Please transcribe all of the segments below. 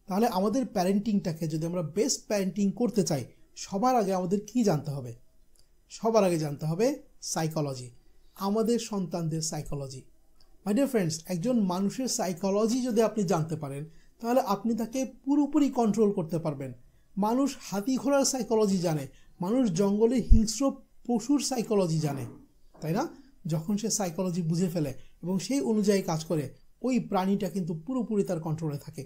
তাহলে আমাদের প্যারেন্টিংটাকে যদি আমরা বেস্ট প্যারেন্টিং করতে চাই, সবার আগে আমাদের কি জানতে হবে? সবার আগে জানতে হবে সাইকোলজি, আমাদের সন্তানদের সাইকোলজি। মাই ডিয়ার ফ্রেন্ডস, একজন মানুষের সাইকোলজি যদি আপনি জানতে পারেন, তাহলে আপনি তাকে পুরোপুরি কন্ট্রোল করতে পারবেন। মানুষ হাতি ঘোড়ার সাইকোলজি জানে, মানুষ জঙ্গলে হিংস্র পশুর সাইকোলজি জানে, তাই না? যখন সে সাইকোলজি বুঝে ফেলে এবং সেই অনুযায়ী কাজ করে, ওই প্রাণীটা কিন্তু পুরোপুরি তার কন্ট্রোলে থাকে।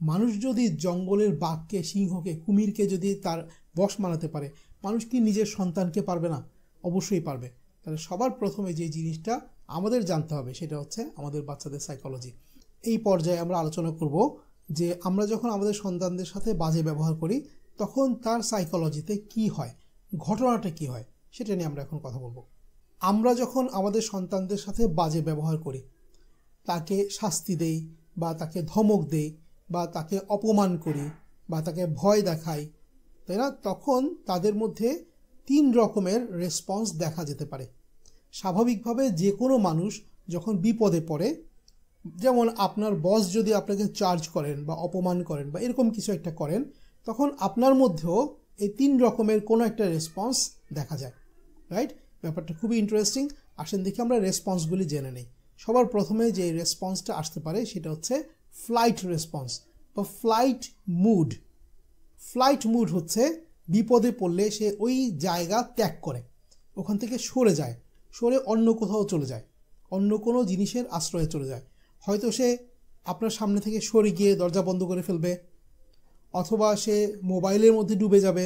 মানুষ যদি জঙ্গলের বাঘকে, সিংহকে, কুমিরকে যদি তার বশ মানাতে পারে, মানুষ কি নিজের সন্তানকে পারবে না? অবশ্যই পারবে। তাহলে সবার প্রথমে যে জিনিসটা আমাদের জানতে হবে সেটা হচ্ছে আমাদের বাচ্চাদের সাইকোলজি। এই পর্যায়ে আমরা আলোচনা করব যে আমরা যখন আমাদের সন্তানদের সাথে বাজে ব্যবহার করি, তখন তার সাইকোলজিতে কি হয়, ঘটনাটা কি হয়, সেটা নিয়ে আমরা এখন কথা বলবো। আমরা যখন আমাদের সন্তানদের সাথে বাজে ব্যবহার করি, তাকে শাস্তি দেই বা তাকে ধমক দেই বা তাকে অপমান করি বা তাকে ভয় দেখাই, তাই না? তখন তাদের মধ্যে 3 রকমের রেসপন্স দেখা যেতে পারে। স্বাভাবিকভাবে যে কোনো মানুষ যখন বিপদে পড়ে, যেমন আপনার বস যদি আপনাকে চার্জ করেন বা অপমান করেন বা এরকম কিছু একটা করেন, তখন আপনার মধ্যেও এই 3 রকমের কোনো একটা রেসপন্স দেখা যায়, রাইট? ব্যাপারটা খুবই ইন্টারেস্টিং। আসেন দেখি আমরা রেসপন্সগুলি জেনে নেই। সবার প্রথমে যে রেসপন্সটা আসতে পারে সেটা হচ্ছে ফ্লাইট রেসপন্স বা ফ্লাইট মুড। ফ্লাইট মুড হচ্ছে বিপদে পড়লে সে ওই জায়গা ত্যাগ করে, ওখান থেকে সরে যায়, সরে অন্য কোথাও চলে যায়, অন্য কোনো জিনিসের আশ্রয়ে চলে যায়। হয়তো সে আপনার সামনে থেকে সরে গিয়ে দরজা বন্ধ করে ফেলবে, অথবা সে মোবাইলের মধ্যে ডুবে যাবে,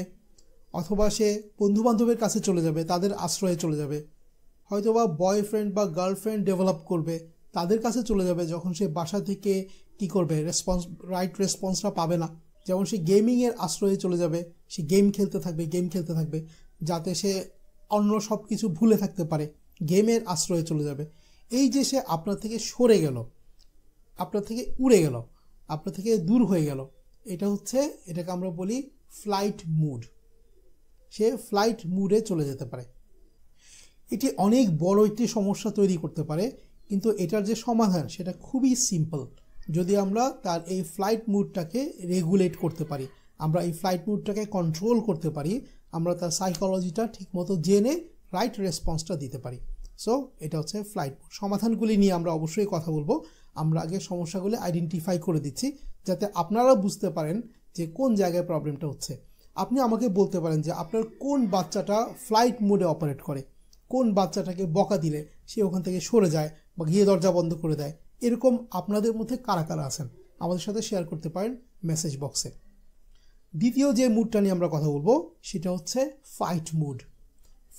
অথবা সে বন্ধুবান্ধবের কাছে চলে যাবে, তাদের আশ্রয়ে চলে যাবে, হয়তোবা বয়ফ্রেন্ড বা গার্লফ্রেন্ড ডেভেলপ করবে, তাদের কাছে চলে যাবে যখন সে বাসা থেকে কি করবে, রাইট রেসপন্সটা পাবে না। যেমন সে গেমিংয়ের আশ্রয়ে চলে যাবে, সে গেম খেলতে থাকবে যাতে সে অন্য সব কিছু ভুলে থাকতে পারে, গেমের আশ্রয়ে চলে যাবে। এই যে সে আপনার থেকে সরে গেল, আপনার থেকে উড়ে গেল, আপনার থেকে দূর হয়ে গেল, এটাকে আমরা বলি ফ্লাইট মুড। সে ফ্লাইট মুডে চলে যেতে পারে। এটি অনেক বড় একটি সমস্যা তৈরি করতে পারে, কিন্তু এটার যে সমাধান সেটা খুবই সিম্পল। যদি আমরা তার এই ফ্লাইট মুডটাকে রেগুলেট করতে পারি, আমরা এই ফ্লাইট মুডটাকে কন্ট্রোল করতে পারি, আমরা তার সাইকোলজিটা ঠিকমতো জেনে রাইট রেসপন্সটা দিতে পারি। সো এটা হচ্ছে ফ্লাইট মুড। সমাধানগুলি নিয়ে আমরা অবশ্যই কথা বলবো। আমরা আগে সমস্যাগুলি আইডেন্টিফাই করে দিচ্ছি যাতে আপনারা বুঝতে পারেন যে কোন জায়গায় প্রবলেমটা হচ্ছে। আপনি আমাকে বলতে পারেন যে আপনার কোন বাচ্চাটা ফ্লাইট মুডে অপারেট করে, কোন বাচ্চাটাকে বকা দিলে সে ওখান থেকে সরে যায় বা গিয়ে দরজা বন্ধ করে দেয়। এরকম আপনাদের মধ্যে কারা কারা আছেন আমাদের সাথে শেয়ার করতে পারেন মেসেজ বক্সে। দ্বিতীয় যে মুডটা নিয়ে আমরা কথা বলবো সেটা হচ্ছে ফাইট মুড।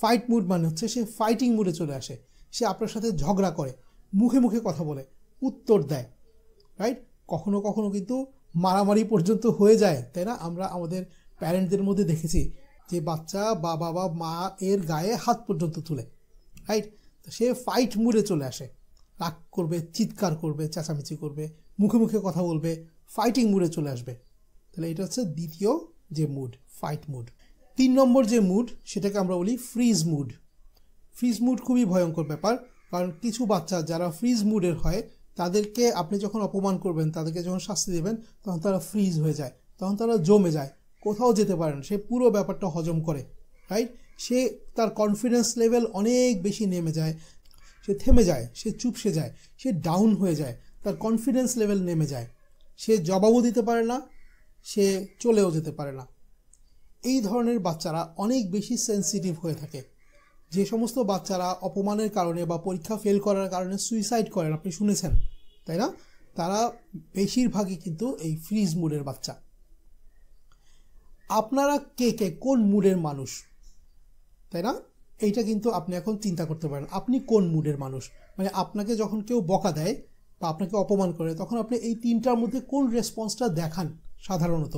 ফাইট মুড মানে হচ্ছে সে ফাইটিং মুডে চলে আসে, সে আপনার সাথে ঝগড়া করে, মুখে মুখে কথা বলে, উত্তর দেয়, রাইট? কখনো কখনো কিন্তু মারামারি পর্যন্ত হয়ে যায়, তাই না? আমরা আমাদের প্যারেন্টদের মধ্যে দেখেছি যে বাচ্চা বা বাবা মা এর গায়ে হাত পর্যন্ত তুলে, রাইট? তো সে ফাইট মুডে চলে আসে, রাগ করবে, চিৎকার করবে, চেঁচামেচি করবে, মুখে মুখে কথা বলবে, ফাইটিং মুডে চলে আসবে। তাহলে এটা হচ্ছে দ্বিতীয় যে মুড, ফাইট মুড। 3 নম্বর যে মুড সেটাকে আমরা বলি ফ্রিজ মুড। ফ্রিজ মুড খুবই ভয়ঙ্কর ব্যাপার, কারণ কিছু বাচ্চা যারা ফ্রিজ মুডের হয় তাদেরকে আপনি যখন অপমান করবেন, তাদেরকে যখন শাস্তি দেবেন, তখন তারা ফ্রিজ হয়ে যায়, তখন তারা জমে যায়, কোথাও যেতে পারে না, সে পুরো ব্যাপারটা হজম করে, রাইট? সে তার কনফিডেন্স লেভেল অনেক বেশি নেমে যায়, সে থেমে যায়, সে চুপসে যায়, সে ডাউন হয়ে যায়, তার কনফিডেন্স লেভেল নেমে যায়, সে জবাবও দিতে পারে না, সে চলেও যেতে পারে না। এই ধরনের বাচ্চারা অনেক বেশি সেন্সিটিভ হয়ে থাকে। যে সমস্ত বাচ্চারা অপমানের কারণে বা পরীক্ষা ফেল করার কারণে সুইসাইড করেন, আপনি শুনেছেন, তাই না? তারা বেশিরভাগই কিন্তু এই ফ্রিজ মুডের বাচ্চা। আপনারা কে কে কোন মুডের মানুষ, তাই না? এইটা কিন্তু আপনি এখন চিন্তা করতে পারেন, আপনি কোন মুডের মানুষ। মানে আপনাকে যখন কেউ বকা দেয় বা আপনাকে অপমান করে, তখন আপনি এই 3টার মধ্যে কোন রেসপন্সটা দেখান সাধারণত?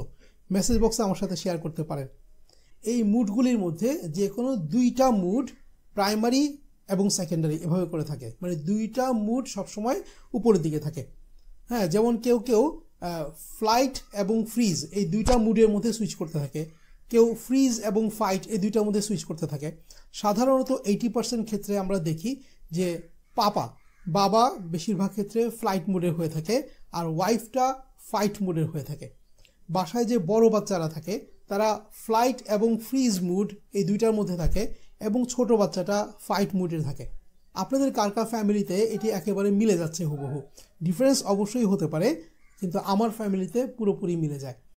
মেসেজ বক্সে আমার সাথে শেয়ার করতে পারেন। এই মুডগুলির মধ্যে যে কোনো 2টা মুড প্রাইমারি এবং সেকেন্ডারি এভাবে করে থাকে, মানে 2টা মুড সবসময় উপরের দিকে থাকে। হ্যাঁ, যেমন কেউ কেউ ফ্লাইট এবং ফ্রিজ এই 2টা মুডের মধ্যে সুইচ করতে থাকে, কেউ ফ্রিজ এবং ফাইট এই 2টার মধ্যে সুইচ করতে থাকে। সাধারণত 80% ক্ষেত্রে আমরা দেখি যে বাবা বেশিরভাগ ক্ষেত্রে ফ্লাইট মুডের হয়ে থাকে আর ওয়াইফটা ফাইট মুডের হয়ে থাকে। বাসায় যে বড় বাচ্চারা থাকে তারা ফ্লাইট এবং ফ্রিজ মুড এই দুইটার মধ্যে থাকে এবং ছোট বাচ্চাটা ফাইট মুডে থাকে। আপনাদের কার কার ফ্যামিলিতে এটি একেবারে মিলে যাচ্ছে হুবহু। ডিফারেন্স অবশ্যই হতে পারে, কিন্তু আমার ফ্যামিলিতে পুরোপুরি মিলে যায়।